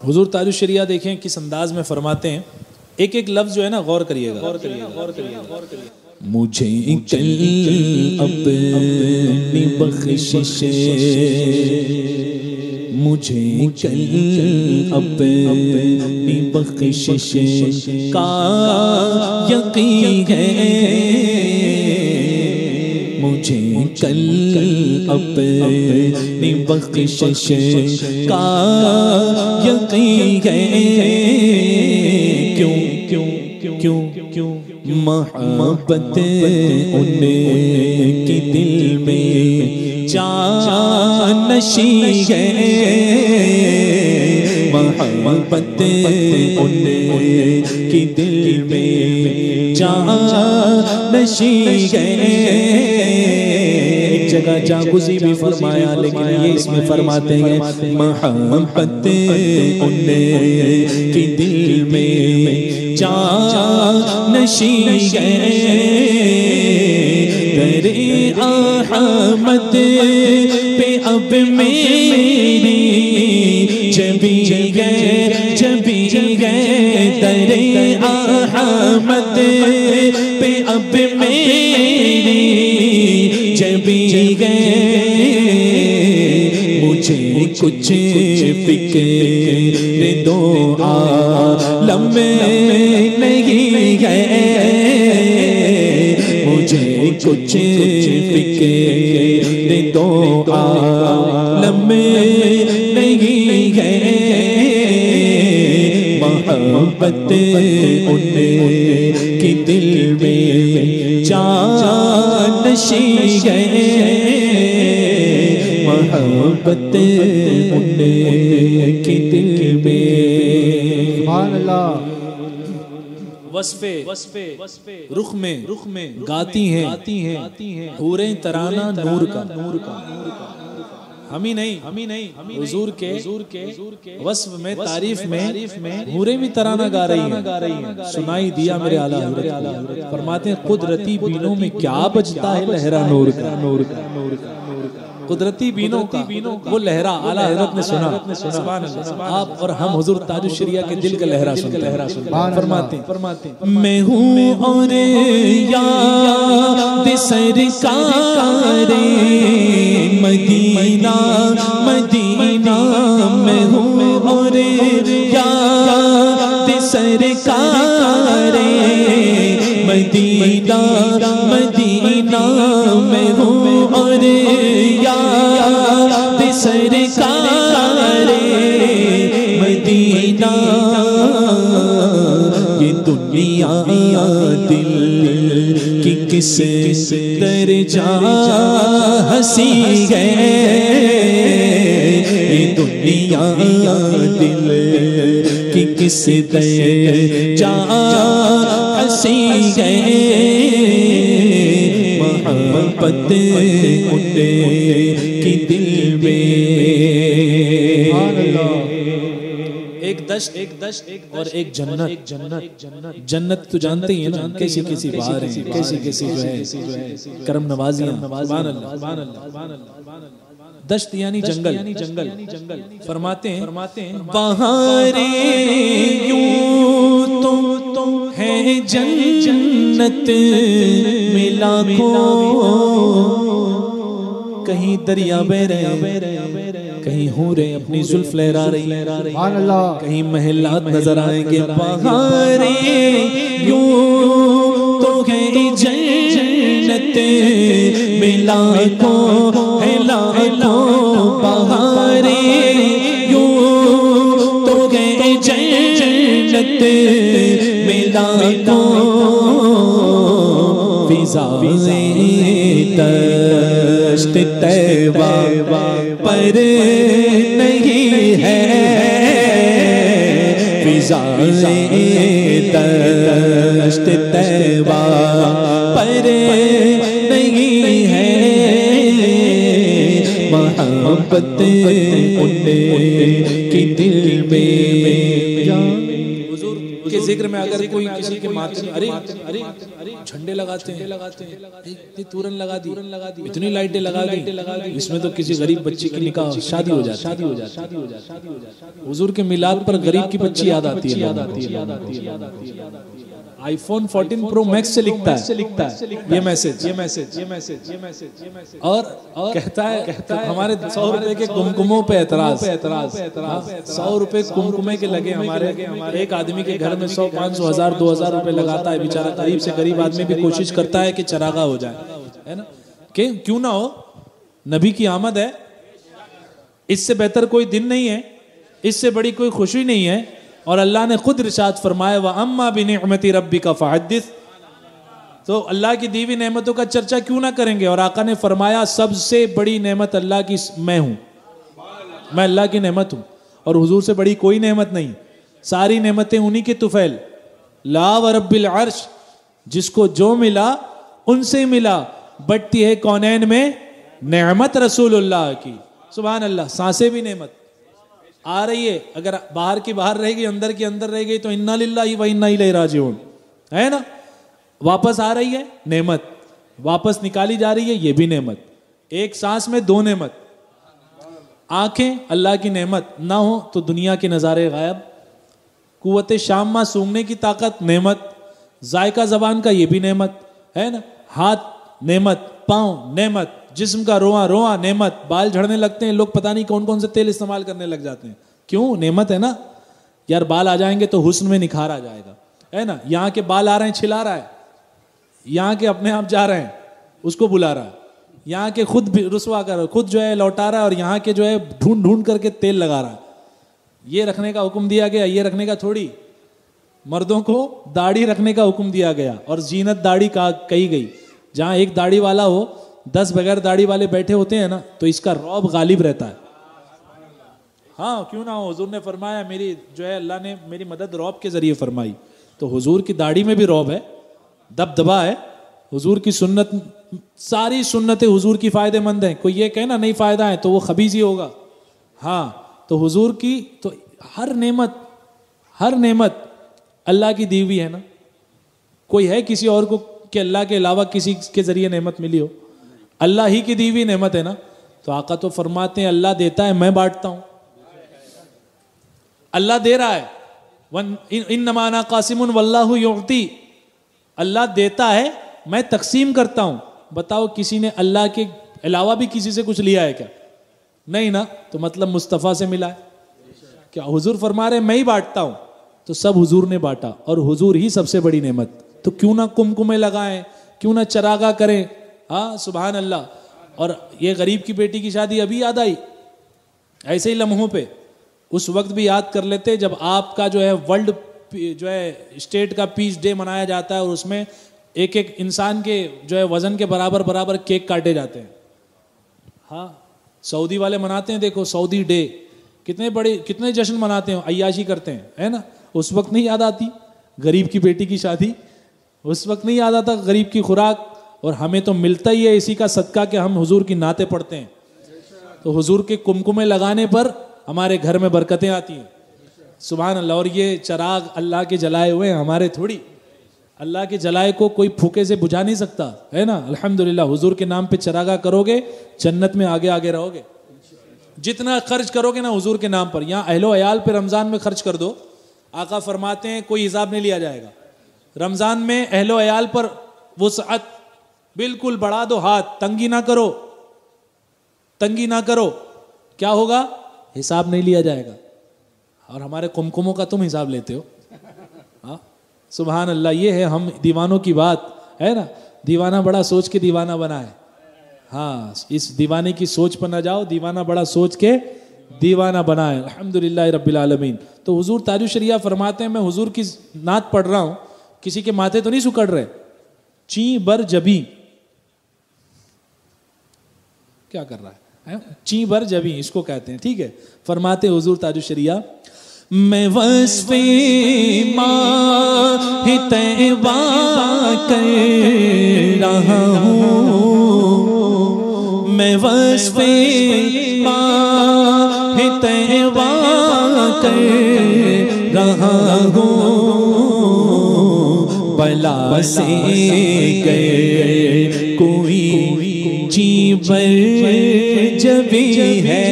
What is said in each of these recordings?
हुजूर ताजुश शरिया देखें किस अंदाज में फरमाते हैं, एक एक लफ्ज जो है ना गौर करिएगा, गौर करिएगा, गौर करिएगा, गौर करिएगा। मुझे कल अपनी बख्शिश, मुझे कल अपनी बख्शिश का यकीन है, मुझे कल अपनी बख्शिश का यकीन है। क्यों क्यों क्यों क्यों मोहब्बत उनकी दिल में जानशी है, मोहब्बत उनकी दिल में जानशी है। एक जगह जागुज़ी भी फरमाया, लेकिन ये इसमें फरमाते हैं मोहब्बत उनकी दिल में जानशी है। तेरे अहमद पे अब मेरी जबी गए, जबी गए, तेरे अहमद पे अब मेरी जबी गए। मुझे कुछ फिक्र दो आलम में नहीं है, मुझे कुछ फिक्र दो आलम में नहीं है। मोहब्बत उनकी दिल में जानशी है, मोहब्बत उनकी दिल में। सुभान अल्लाह। वस्फे रुख में गाती हैं हूरें तराना नूर का, हम ही नहीं हुजूर के वस्फ में, तारीफ में हूरें भी तराना गा रही हैं। सुनाई दिया मेरे आला हज़रत फरमाते हैं कुदरती बीनों में क्या बजता है लहरा नूर का, नूर का, नूर का, कुदरती बीनों का वो लहरा आला हज़रत ने सुना। आप और हम हुजूर ताजुश शरिया के दिल का लहरा सुनते फरमाते मैं हूँ और याद सरकारे मदीना, मदीना मैं हूँ और याद सरकारे मदीना, मदीना मैं हूँ और याद सरकारे मदीना। ये दुनिया दिल की किस दर्जा हंसी है, ये दुनिया दिल की किस दर्जा हंसी है। मोहब्बत उनकी दिल में। एक दश्त और एक जन्नत। जन्नत तो जानते ही है ना, कैसी कैसी बाहर है, कैसी कैसी जो है करम नवाजियां। दश्त यानी जंगल। फरमाते हैं बहारे यूं तो है जन्नत में लाखों, कहीं दरिया बह रहे, कहीं हूरें अपनी जुल्फ लहरा रही, कहीं महलात नजर आएंगे। बहारे यूं तो है जन्नत में लाखों, है लाखों बहारे यूं तो है जन्नत में लाखों। फिज़ाए दश्त तैबा पर नहीं है, फिज़ाए दश्त तैबा पर नहीं है। मोहब्बत उनकी दिल में। के जिक्र में अगर कोई किसी के माथे, अरे अरे झंडे लगाते हैं, तूरन लगा दी, इतनी लाइटें लगा दी, इसमें तो किसी गरीब बच्चे की निकाह शादी हो जाती। हुजूर के मिलाद पर गरीब की बच्ची याद आती है। आईफोन 14 प्रो मैक्स से लिखता है ये मैसेज और कहता है हमारे 100 रुपए के कुमकुमों पे एतराज 100 रुपए कुमकुमे के लगे हमारे एक आदमी के घर में 100 500 1000 2000 रुपए लगाता है बेचारा, गरीब से गरीब आदमी भी कोशिश करता है कि चरागा हो जाए, है ना, कि क्यों ना हो, नबी की आमद है, इससे बेहतर कोई दिन नहीं है, इससे बड़ी कोई खुशी नहीं है। और अल्लाह ने खुद इरशाद फरमाया व अम्मा बिनिअमति रब्बिका फहद्दिस, तो अल्लाह की दी हुई नेमतों का चर्चा क्यों ना करेंगे। और आका ने फरमाया सबसे बड़ी नेमत अल्लाह की मैं हूं, मैं अल्लाह की नेमत हूं और हुजूर से बड़ी कोई नेमत नहीं। सारी नेमतें उन्हीं के तुफैल, ला व रब्बिल अर्श, जिसको जो मिला उनसे मिला, बढ़ती है कौनैन में नेमत रसूलुल्लाह की। सुभान अल्लाह, सांसें भी नेमत आ रही है, अगर बाहर की बाहर रहेगी अंदर की अंदर रह गई तो इन्ना लिल्लाहि व इन्ना इलैहि राजिऊन, है ना। वापस आ रही है नेमत, वापस निकाली जा रही है ये भी नेमत, एक सांस में 2 नेमत। आंखें अल्लाह की नेमत, ना हो तो दुनिया के नज़ारे गायब। कुव्वत शामा सूंघने की ताकत नेमत, जायका जबान का ये भी नेमत, है ना। हाथ नेमत, पाँव नेमत, जिस्म का रोआ रोआ नेमत। बाल झड़ने लगते हैं लोग, पता नहीं कौन कौन से तेल इस्तेमाल करने लग जाते हैं, क्यों, नेमत है ना यार। बाल आ जाएंगे तो हुस्न में निखार आ जाएगा, है ना। यहाँ के बाल आ रहे हैं छिला रहा है, यहाँ के अपने आप जा रहे हैं उसको बुला रहा है, यहाँ के खुद भी रुसवा कर खुद जो है लौटा रहा है, और यहाँ के जो है ढूंढ ढूंढ करके तेल लगा रहा है। ये रखने का हुक्म दिया गया, ये रखने का थोड़ी। मर्दों को दाढ़ी रखने का हुक्म दिया गया और जीनत दाढ़ी कही गई। जहाँ एक दाढ़ी वाला हो 10 बगैर दाढ़ी वाले बैठे होते हैं ना, तो इसका रौब गालिब रहता है। हाँ क्यों ना हो, हुजूर ने फरमाया मेरी जो है अल्लाह ने मेरी मदद रौब के जरिए फरमाई, तो हुजूर की दाढ़ी में भी रौब है, दबदबा है। हुजूर की सुन्नत, सारी सुन्नतें हुजूर की फायदेमंद हैं। कोई ये कहे ना नहीं फायदा है तो वो खबीज ही होगा। हाँ तो हुजूर की तो हर नेमत अल्लाह की दी हुई है ना। कोई है किसी और को कि अल्लाह के अलावा किसी के जरिए नेमत मिली हो? अल्लाह ही की दी हुई नेमत है ना। तो आका तो फरमाते हैं अल्लाह देता है, मैं बांटता हूं। अल्लाह दे रहा है, इन्नमा अना कासिमुन वल्लाहु युअती, अल्लाह देता है मैं तकसीम करता हूं। बताओ किसी ने अल्लाह के अलावा भी किसी से कुछ लिया है क्या? नहीं ना। तो मतलब मुस्तफ़ा से मिला है क्या? हुजूर फरमा रहे मैं ही बांटता हूं, तो सब हुजूर ने बांटा और हुजूर ही सबसे बड़ी नेमत। तो क्यों ना कुमकुमे लगाएं, क्यों ना चरागा करें। हाँ सुभान अल्लाह। और ये गरीब की बेटी की शादी अभी याद आई, ऐसे ही लम्हों पे, उस वक्त भी याद कर लेते जब आपका जो है वर्ल्ड जो है स्टेट का पीस डे मनाया जाता है और उसमें एक एक इंसान के जो है वजन के बराबर बराबर केक काटे जाते हैं। हाँ सऊदी वाले मनाते हैं, देखो सऊदी डे, कितने जश्न मनाते हैं, अय्याशी करते हैं, है ना। उस वक्त नहीं याद आती गरीब की बेटी की शादी, उस वक्त नहीं याद आता गरीब की खुराक। और हमें तो मिलता ही है इसी का सदका कि हम हुजूर की नाते पढ़ते हैं। तो हुजूर के कुमकुमे लगाने पर हमारे घर में बरकतें आती हैं। सुभान अल्लाह। और ये चराग अल्लाह के जलाए हुए हैं, हमारे थोड़ी। अल्लाह के जलाए को कोई फूके से बुझा नहीं सकता, है ना। अल्हम्दुलिल्लाह हुजूर के नाम पे चरागा करोगे, जन्नत में आगे आगे रहोगे। जितना खर्च करोगे ना हुजूर के नाम पर, यहाँ अहलो अयाल पे रमजान में खर्च कर दो, आका फरमाते हैं कोई हिसाब नहीं लिया जाएगा। रमजान में अहलो अयाल पर वुसअत बिल्कुल बढ़ा दो, हाथ तंगी ना करो, तंगी ना करो, क्या होगा? हिसाब नहीं लिया जाएगा। और हमारे कुमकुमों का तुम हिसाब लेते हो। हाँ सुभान अल्लाह। ये है हम दीवानों की बात, है ना। दीवाना बड़ा सोच के दीवाना बना है। हाँ इस दीवाने की सोच पर ना जाओ, दीवाना बड़ा सोच के दीवाना बना है। अल्हम्दुलिल्लाह रब्बिल आलमीन। तो हुजूर ताजुश शरिया फरमाते हैं मैं हुजूर की नात पढ़ रहा हूँ, किसी के माथे तो नहीं सुकड़ रहे। ची बर जबी, क्या कर रहा है? ची बर जबी इसको कहते हैं, ठीक है। फरमाते हुजूर ताजुश शरिया मैं वस्फ़े माह तैबा कर रहा हूँ, मैं वस्फ़े माह तैबा कर रहा हूँ। से गए कोई जीवन जबी है,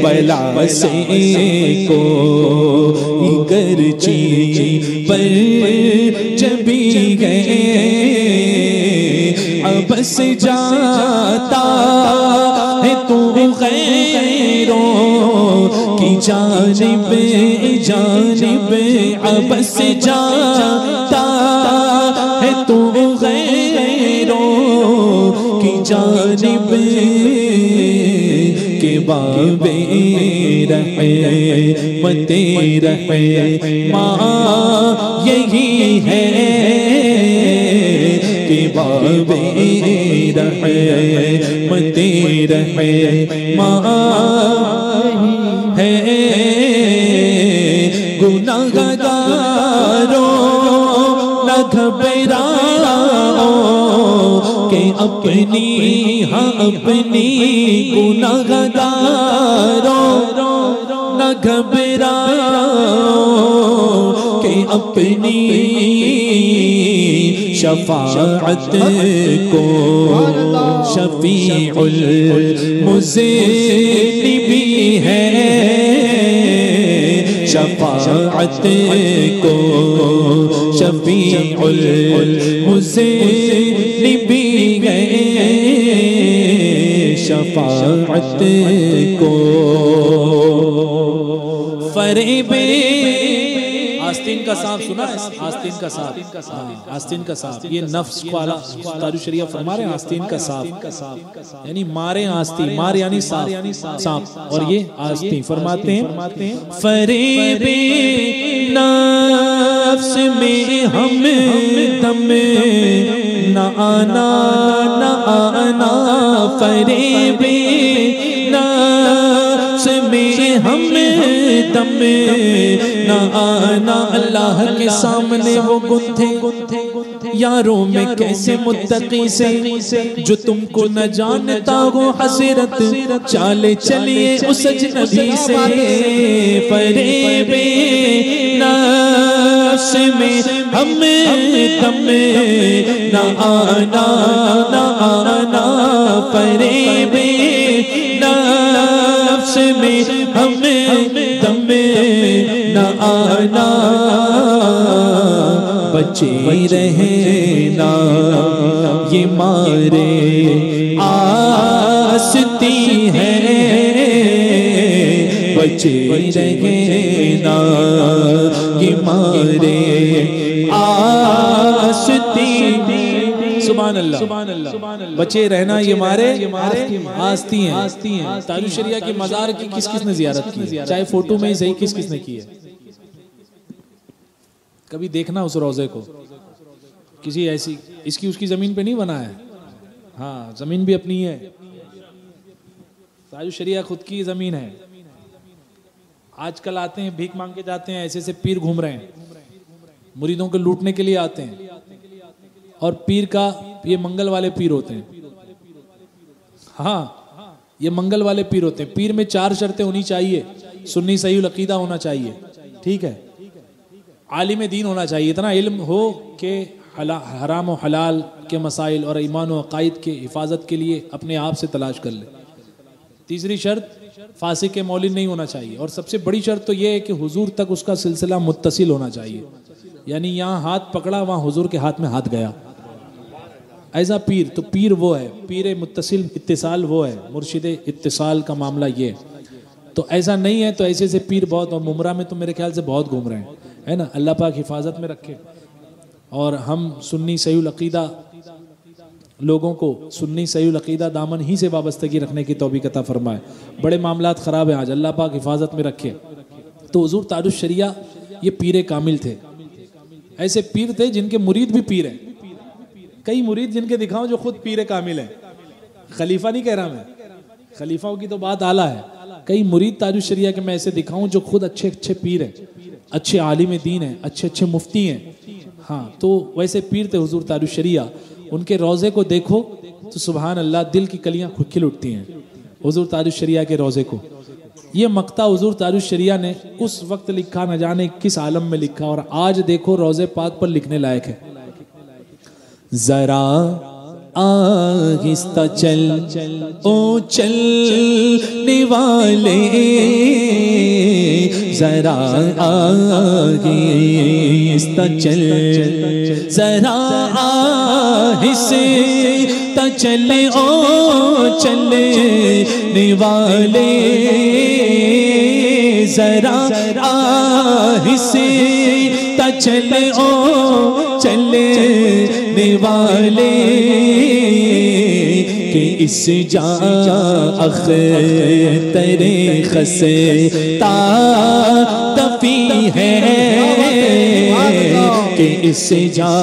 बला से कोई गर जीवन जबी गए, अब से जाता है तू गैरों की जानिब जानिब, अब से जाता है तू गैरों की जानिब, के बाबे रहमते माँ यही है, के बाबे रहमते माँ है। गुनाहगारों न घबराओ के अपनी हाँ अपनी, गुनाहगारों न घबराओ के अपनी शफाअत को शफीउल मुज़निबी है, शफाअत को शफीउल मुज़निबी है, शफाअत को। फरेबे आस्तीन का सांप सुना है? आस्तीन का सांप, आस्तीन का सांप, ये नफ्स को आला ताजु शरिया फरमा रहे हैं। आस्तीन का सांप यानी मारे आस्तीन, मार यानी सांप, और ये आस्तीन फरमाते हैं फरेबे नफ्स में हम दम न आना न आना, फरेबे नफ्स में हम दम न आना, अल्लाह के सामने वो गुंथे यारों में कैसे मुत्तकी से जो तुमको न जानता हो हसरत, चाले चलिए उस अजनबी से, फरेबे नफ्स में हम दम न आना न आना, फरेबे नफ्स में हम दम न आना, बचे रहना ये मारे आस्ती है, बचे रहना ये मारे आस्ती, सुभान अल्लाह, बचे रहना ये मारे आस्ती हैं। ताजु शरिया की मज़ार की किस किस ने ज़ियारत की है? चाहे फोटो में ही सही, किस किस ने की है? कभी देखना उस रोज़े को, किसी ऐसी इसकी उसकी ज़मीन पे नहीं बना है, हाँ ज़मीन भी अपनी है, ताजु शरिया खुद की ज़मीन है। आजकल आते हैं भीख मांग के जाते हैं, ऐसे ऐसे पीर घूम रहे हैं, मुरीदों को लूटने के लिए आते हैं, और पीर का ये मंगल वाले पीर होते हैं, हाँ ये मंगल वाले पीर होते हैं। पीर में 4 शर्तें होनी चाहिए, सुन्नी सही अकीदा होना चाहिए, ठीक है, आलिम दीन होना चाहिए, इतना इल्म हो कि हराम और हलाल के मसाइल और ईमान और अकायद के हिफाजत के लिए अपने आप से तलाश कर ले। तीसरी शर्त फासिक के मौलिद नहीं होना चाहिए, और सबसे बड़ी शर्त तो ये है कि हुजूर तक उसका सिलसिला मुत्तसिल होना चाहिए, यानी यहाँ हाथ पकड़ा वहाँ हुजूर के हाथ में हाथ गया, ऐसा पीर। तो पीर वो है, पीर मुत्तसिल इत्तिसाल वो है, मुर्शिद इत्तिसाल का मामला ये तो ऐसा नहीं है। तो ऐसे ऐसे पीर बहुत, और मुमरा में तो मेरे ख्याल से बहुत घूम रहे हैं, है ना, अल्लाह पाक हिफाजत में रखे। और हम सुन्नी सही अकीदा लोगों को सुन्नी सही अकीदा दामन ही से वाबस्तगी रखने की तौफीक अता फरमाए। बड़े मामलात ख़राब हैं आज, अल्लाह पाक हिफाजत में रखे। तो हुजूर ताजुश शरिया ये पीर कामिल थे, ऐसे पीर थे जिनके मुरीद भी पीर हैं। कई मुरीद जिनके दिखाऊं जो खुद पीर कामिल है, खलीफा नहीं कह रहा मैं, खलीफाओं की तो बात आला है। कई मुरीद ताजुश शरिया के मैं ऐसे दिखाऊं जो खुद अच्छे अच्छे पीर हैं, अच्छे आलिम दीन हैं, अच्छे अच्छे मुफ्ती हैं। हाँ, तो वैसे पीर थे हुजूर ताजुश शरिया। उनके रोज़े को देखो तो सुभान अल्लाह, दिल की कलियां खिल उठती हैं हुजूर ताजुश शरिया के रोज़े को। ये मक्ता हुजूर ताजुश शरिया ने उस वक्त लिखा, न जाने किस आलम में लिखा, और आज देखो रोज़े पाक पर लिखने लायक है। जरा आहिस्ता चल ओ चलने वाले, जरा आहिस्ता चल, जरा आहिस्ता चले ओ चलने वाले, जरा आहिस्ता चले ओ चलने वाले, कि इस जा अख्तरे खसे तादफी है, कि इस जा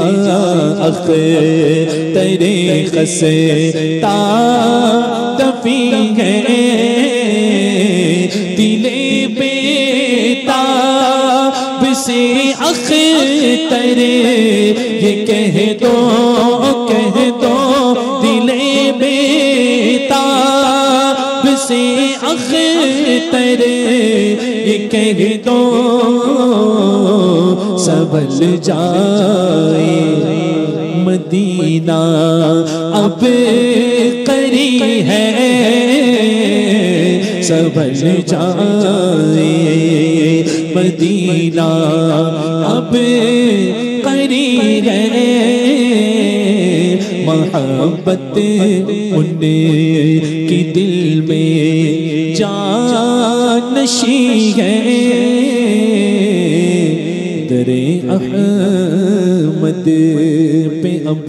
अख्तरे खसे तादफी है, दिले बेताब से अख्तरे ये कह दो दिले बेताब से अख्तरे ये कह दो, संभल जाए मदीना अब करी है, संभल जाए मदीना अब करी है, मोहब्बत उनकी दिल में जानशी है, दरे अहमद पे अब